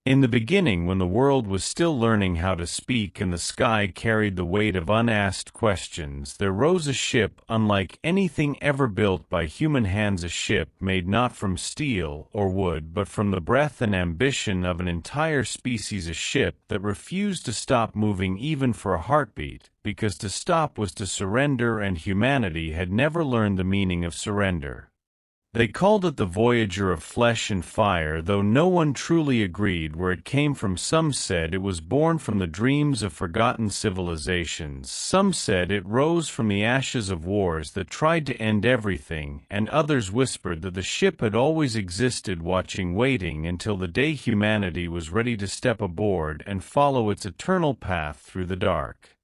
In the beginning, when the world was still learning how to speak and the sky carried the weight of unasked questions, there rose a ship unlike anything ever built by human hands, a ship made not from steel or wood but from the breath and ambition of an entire species, a ship that refused to stop moving even for a heartbeat, because to stop was to surrender, and humanity had never learned the meaning of surrender. They called it the Voyager of Flesh and Fire, though no one truly agreed where it came from. Some said it was born from the dreams of forgotten civilizations, some said it rose from the ashes of wars that tried to end everything, and others whispered that the ship had always existed, watching, waiting until the day humanity was ready to step aboard and follow its eternal path through the dark.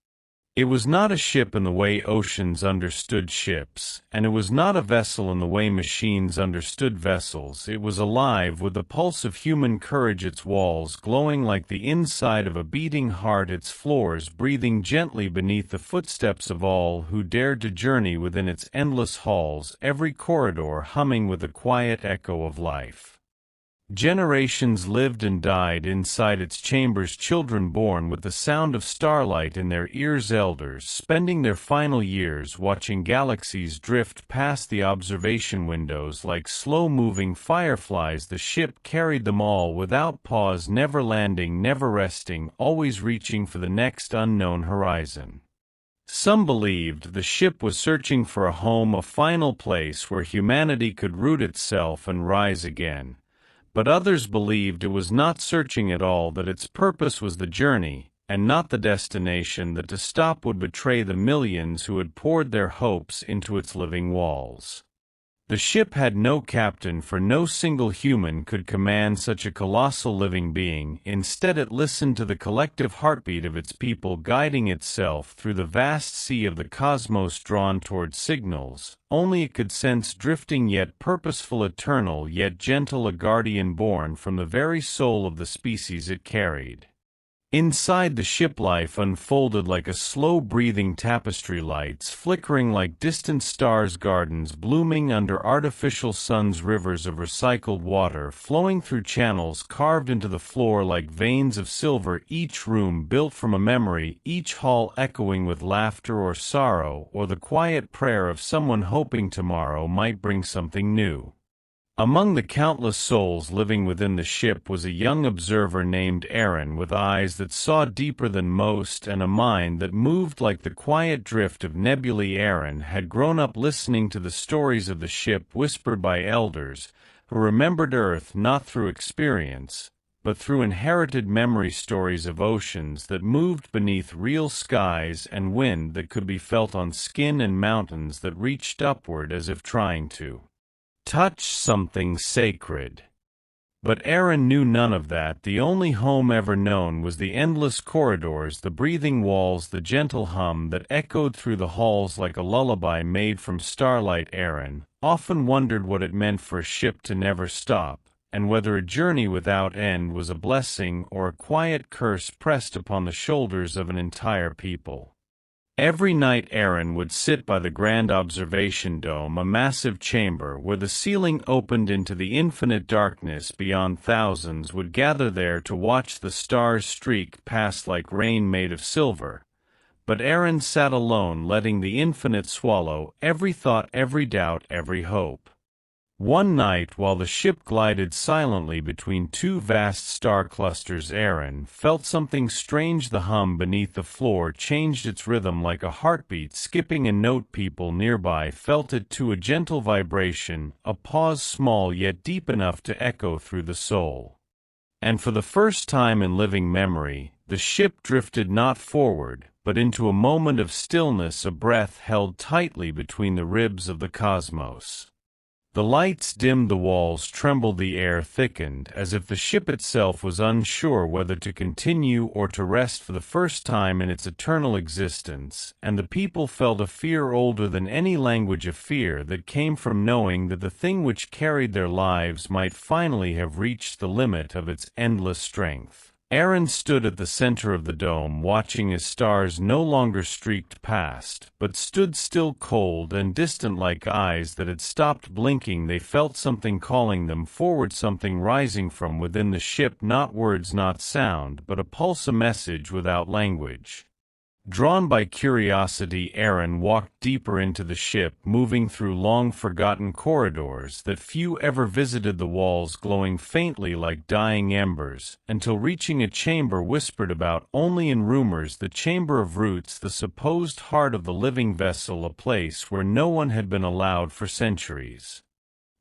It was not a ship in the way oceans understood ships, and it was not a vessel in the way machines understood vessels. It was alive with the pulse of human courage, its walls glowing like the inside of a beating heart, its floors breathing gently beneath the footsteps of all who dared to journey within its endless halls, every corridor humming with the quiet echo of life. Generations lived and died inside its chambers, children born with the sound of starlight in their ears, elders spending their final years watching galaxies drift past the observation windows like slow-moving fireflies. The ship carried them all without pause, never landing, never resting, always reaching for the next unknown horizon. Some believed the ship was searching for a home, a final place where humanity could root itself and rise again. But others believed it was not searching at all, that its purpose was the journey, and not the destination, that to stop would betray the millions who had poured their hopes into its living walls. The ship had no captain, for no single human could command such a colossal living being. Instead, it listened to the collective heartbeat of its people, guiding itself through the vast sea of the cosmos, drawn toward signals only it could sense, drifting yet purposeful, eternal yet gentle, a guardian born from the very soul of the species it carried. Inside the ship, life unfolded like a slow-breathing tapestry, lights flickering like distant stars, gardens blooming under artificial suns, rivers of recycled water flowing through channels carved into the floor like veins of silver, each room built from a memory, each hall echoing with laughter or sorrow or the quiet prayer of someone hoping tomorrow might bring something new. Among the countless souls living within the ship was a young observer named Aaron, with eyes that saw deeper than most and a mind that moved like the quiet drift of nebulae. Aaron had grown up listening to the stories of the ship whispered by elders who remembered Earth not through experience, but through inherited memory, stories of oceans that moved beneath real skies and wind that could be felt on skin, and mountains that reached upward as if trying to touch something sacred. But Aaron knew none of that. The only home ever known was the endless corridors, the breathing walls, the gentle hum that echoed through the halls like a lullaby made from starlight. Aaron often wondered what it meant for a ship to never stop, and whether a journey without end was a blessing or a quiet curse pressed upon the shoulders of an entire people. Every night Aaron would sit by the grand observation dome, a massive chamber where the ceiling opened into the infinite darkness beyond. Thousands would gather there to watch the stars streak past like rain made of silver. But Aaron sat alone, letting the infinite swallow every thought, every doubt, every hope. One night, while the ship glided silently between two vast star clusters, Aaron felt something strange. The hum beneath the floor changed its rhythm like a heartbeat, skipping a note. People nearby felt it too, a gentle vibration, a pause small yet deep enough to echo through the soul. And for the first time in living memory, the ship drifted not forward, but into a moment of stillness, a breath held tightly between the ribs of the cosmos. The lights dimmed, the walls trembled, the air thickened, as if the ship itself was unsure whether to continue or to rest for the first time in its eternal existence, and the people felt a fear older than any language, a fear that came from knowing that the thing which carried their lives might finally have reached the limit of its endless strength. Aaron stood at the center of the dome watching as stars no longer streaked past, but stood still, cold and distant like eyes that had stopped blinking. They felt something calling them forward, something rising from within the ship, not words, not sound, but a pulse, a message without language. Drawn by curiosity, Aaron walked deeper into the ship, moving through long-forgotten corridors that few ever visited, the walls glowing faintly like dying embers, until reaching a chamber whispered about only in rumors, the Chamber of Roots, the supposed heart of the living vessel, a place where no one had been allowed for centuries.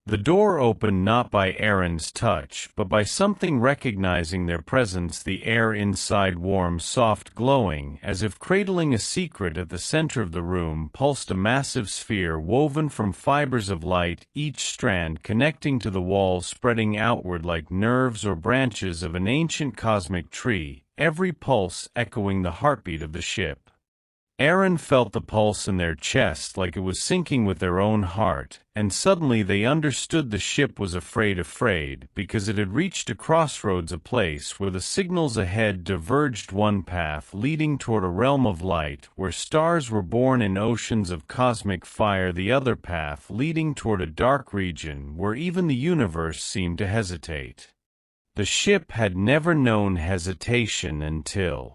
The door opened not by Aaron's touch, but by something recognizing their presence, the air inside warm, soft, glowing, as if cradling a secret. At the center of the room pulsed a massive sphere woven from fibers of light, each strand connecting to the wall, spreading outward like nerves or branches of an ancient cosmic tree, every pulse echoing the heartbeat of the ship. Aaron felt the pulse in their chest like it was syncing with their own heart, and suddenly they understood the ship was afraid, because it had reached a crossroads, a place where the signals ahead diverged, one path leading toward a realm of light, where stars were born in oceans of cosmic fire, the other path leading toward a dark region where even the universe seemed to hesitate. The ship had never known hesitation until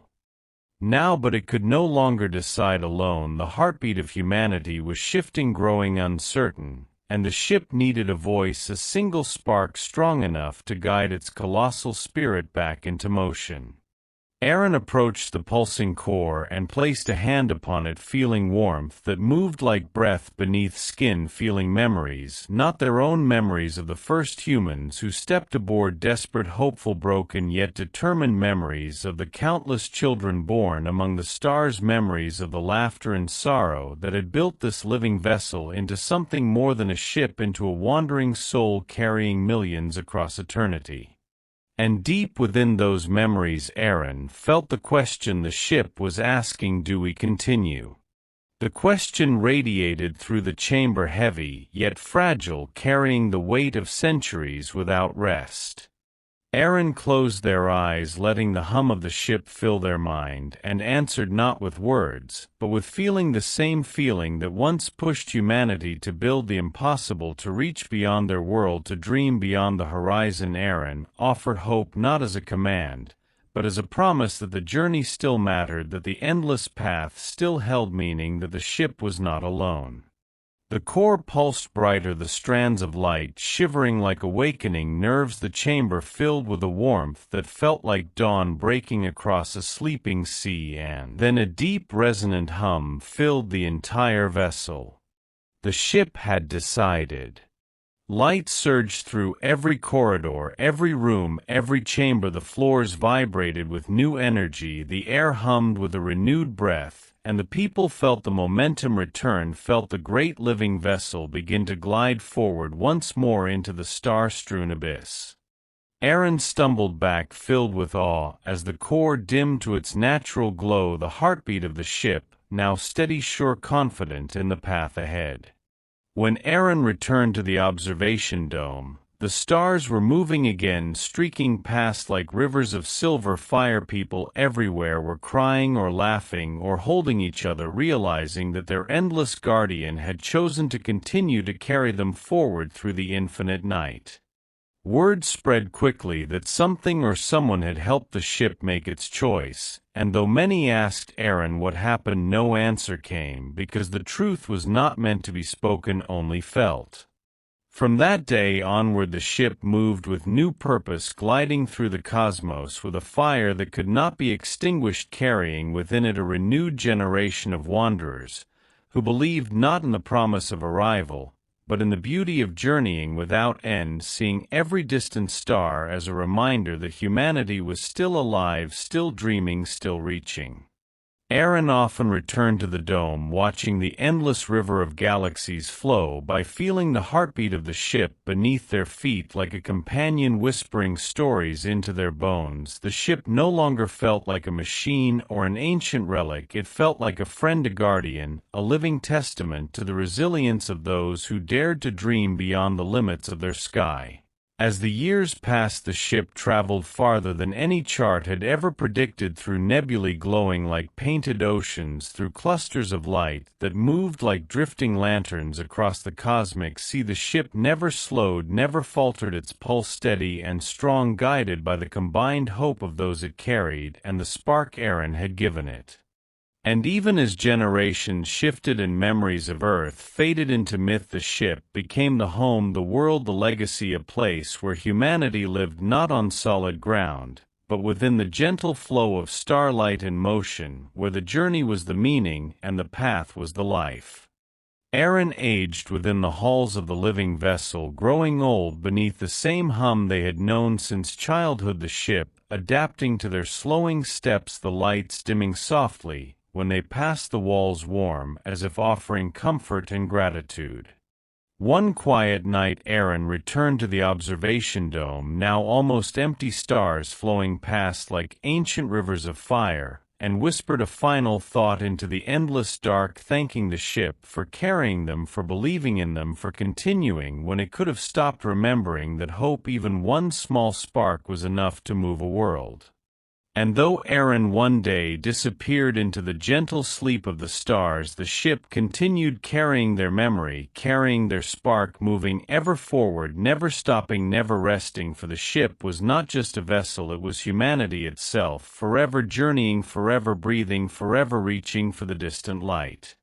now, but it could no longer decide alone. The heartbeat of humanity was shifting, growing uncertain, and the ship needed a voice, a single spark strong enough to guide its colossal spirit back into motion. Aaron approached the pulsing core and placed a hand upon it, feeling warmth that moved like breath beneath skin, feeling memories, not their own memories of the first humans who stepped aboard, desperate, hopeful, broken yet determined, memories of the countless children born among the stars, memories of the laughter and sorrow that had built this living vessel into something more than a ship, into a wandering soul carrying millions across eternity. And deep within those memories Aaron felt the question the ship was asking: do we continue? The question radiated through the chamber, heavy yet fragile, carrying the weight of centuries without rest. Aaron closed their eyes, letting the hum of the ship fill their mind, and answered not with words, but with feeling, the same feeling that once pushed humanity to build the impossible, to reach beyond their world, to dream beyond the horizon. Aaron offered hope not as a command, but as a promise that the journey still mattered, that the endless path still held meaning, that the ship was not alone. The core pulsed brighter, the strands of light shivering like awakening nerves, the chamber filled with a warmth that felt like dawn breaking across a sleeping sea, and then a deep resonant hum filled the entire vessel. The ship had decided. Light surged through every corridor, every room, every chamber. The floors vibrated with new energy, the air hummed with a renewed breath, and the people felt the momentum return, felt the great living vessel begin to glide forward once more into the star-strewn abyss. Aaron stumbled back, filled with awe, as the core dimmed to its natural glow, the heartbeat of the ship, now steady, sure, confident in the path ahead. When Aaron returned to the observation dome, the stars were moving again, streaking past like rivers of silver fire. People everywhere were crying or laughing or holding each other, realizing that their endless guardian had chosen to continue to carry them forward through the infinite night. Word spread quickly that something or someone had helped the ship make its choice, and though many asked Aaron what happened, no answer came, because the truth was not meant to be spoken, only felt. From that day onward the ship moved with new purpose, gliding through the cosmos with a fire that could not be extinguished, carrying within it a renewed generation of wanderers, who believed not in the promise of arrival, but in the beauty of journeying without end, seeing every distant star as a reminder that humanity was still alive, still dreaming, still reaching. Aaron often returned to the dome, watching the endless river of galaxies flow by, feeling the heartbeat of the ship beneath their feet like a companion whispering stories into their bones. The ship no longer felt like a machine or an ancient relic, it felt like a friend, a guardian, a living testament to the resilience of those who dared to dream beyond the limits of their sky. As the years passed, the ship traveled farther than any chart had ever predicted, through nebulae glowing like painted oceans, through clusters of light that moved like drifting lanterns across the cosmic sea. The ship never slowed, never faltered, its pulse steady and strong, guided by the combined hope of those it carried and the spark Aaron had given it. And even as generations shifted and memories of Earth faded into myth, the ship became the home, the world, the legacy, a place where humanity lived not on solid ground, but within the gentle flow of starlight and motion, where the journey was the meaning and the path was the life. Aaron aged within the halls of the living vessel, growing old beneath the same hum they had known since childhood, the ship adapting to their slowing steps, the lights dimming softly when they passed the walls, warm as if offering comfort and gratitude. One quiet night Aaron returned to the observation dome, now almost empty, stars flowing past like ancient rivers of fire, and whispered a final thought into the endless dark, thanking the ship for carrying them, for believing in them, for continuing when it could have stopped, remembering that hope, even one small spark, was enough to move a world. And though Aaron one day disappeared into the gentle sleep of the stars, the ship continued, carrying their memory, carrying their spark, moving ever forward, never stopping, never resting. For the ship was not just a vessel, it was humanity itself, forever journeying, forever breathing, forever reaching for the distant light.